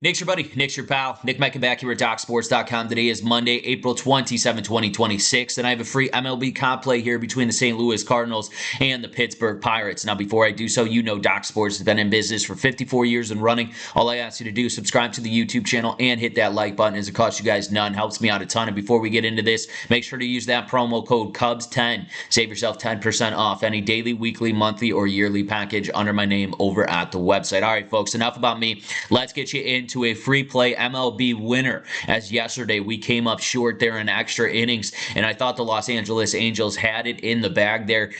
Nick's your buddy. Nick's your pal. Nick Menken back here at DocSports.com. Today is Monday, April 27, 2026, and I have a free MLB comp play here between the St. Louis Cardinals and the Pittsburgh Pirates. Now, before I do so, you know Doc Sports has been in business for 54 years and running. All I ask you to do is subscribe to the YouTube channel and hit that like button, as it costs you guys none. Helps me out a ton. And before we get into this, make sure to use that promo code CUBS10. Save yourself 10% off any daily, weekly, monthly, or yearly package under my name over at the website. All right, folks, enough about me. Let's get you into a free play MLB winner, as yesterday we came up short there in extra innings, and I thought the Los Angeles Angels had it in the bag there.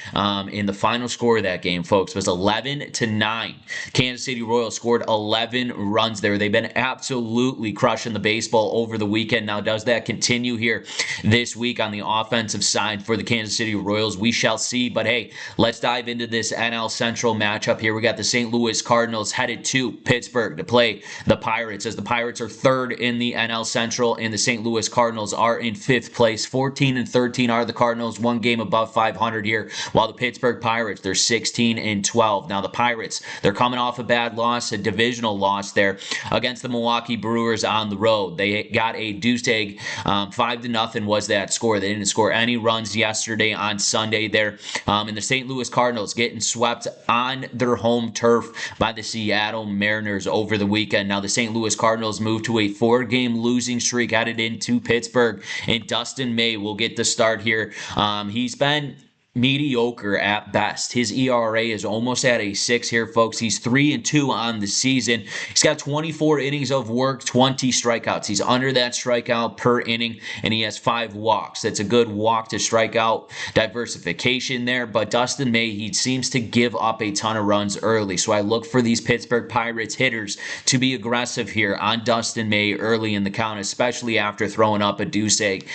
In the final score of that game, folks, was 11-9. Kansas City Royals scored 11 runs there. They've been absolutely crushing the baseball over the weekend. Now, does that continue here this week on the offensive side for the Kansas City Royals? We shall see, but hey, let's dive into this NL Central matchup here. We got the St. Louis Cardinals headed to Pittsburgh to play the Pirates, as the Pirates are third in the NL Central and the St. Louis Cardinals are in fifth place. 14-13 are the Cardinals, one game above 500 here, while the Pittsburgh Pirates, they're 16-12. Now, the Pirates, they're coming off a bad loss, a divisional loss there against the Milwaukee Brewers on the road. They got a deuce egg, 5-0 was that score. They didn't score any runs yesterday on Sunday there. And the St. Louis Cardinals getting swept on their home turf by the Seattle Mariners over the weekend. Now, the St. Louis Cardinals moved to a 4-game losing streak headed into Pittsburgh, and Dustin May will get the start here. He's been mediocre at best. His ERA is almost at a 6 here, folks. He's 3-2 on the season. He's got 24 innings of work, 20 strikeouts. He's under that strikeout per inning, and he has 5 walks. That's a good walk to strikeout diversification there, but Dustin May, he seems to give up a ton of runs early, so I look for these Pittsburgh Pirates hitters to be aggressive here on Dustin May early in the count, especially after throwing up a deuce egg.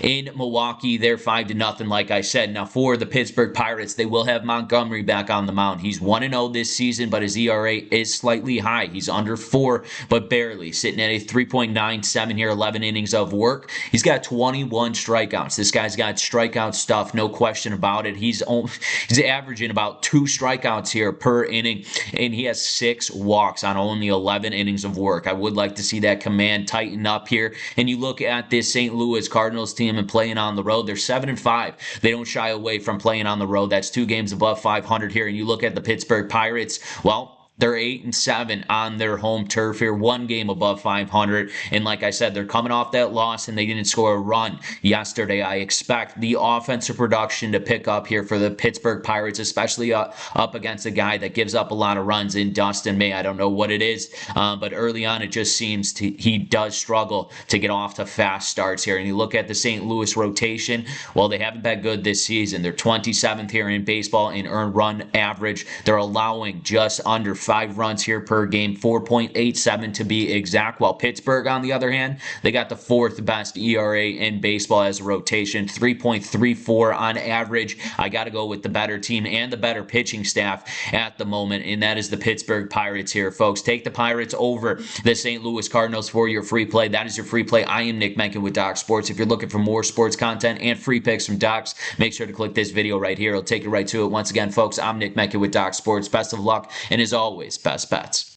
In Milwaukee, they're 5-0, like I said. Now, for the Pittsburgh Pirates, they will have Montgomery back on the mound. He's 1-0 this season, but his ERA is slightly high. He's under 4, but barely, sitting at a 3.97 here, 11 innings of work. He's got 21 strikeouts. This guy's got strikeout stuff, no question about it. He's averaging about 2 strikeouts here per inning, and he has 6 walks on only 11 innings of work. I would like to see that command tighten up here. And you look at this St. Louis Cardinals team and playing on the road, they're 7-5. They don't shy away from playing on the road. That's 2 games above 500 here. And you look at the Pittsburgh Pirates, well, they're 8-7 on their home turf here, 1 game above 500. And like I said, they're coming off that loss and they didn't score a run yesterday. I expect the offensive production to pick up here for the Pittsburgh Pirates, especially up against a guy that gives up a lot of runs in Dustin May. I don't know what it is, but early on it just seems he does struggle to get off to fast starts here. And you look at the St. Louis rotation, well, they haven't been good this season. They're 27th here in baseball in earned run average. They're allowing just under 5 runs here per game, 4.87 to be exact, while Pittsburgh, on the other hand, they got the 4th best ERA in baseball as a rotation, 3.34 on average. I got to go with the better team and the better pitching staff at the moment, and that is the Pittsburgh Pirates here, folks. Take the Pirates over the St. Louis Cardinals for your free play. That is your free play. I am Nick Menken with Doc Sports. If you're looking for more sports content and free picks from Docs, make sure to click this video right here. It'll take you right to it. Once again, folks, I'm Nick Menken with Doc Sports. Best of luck, and as always, best bets.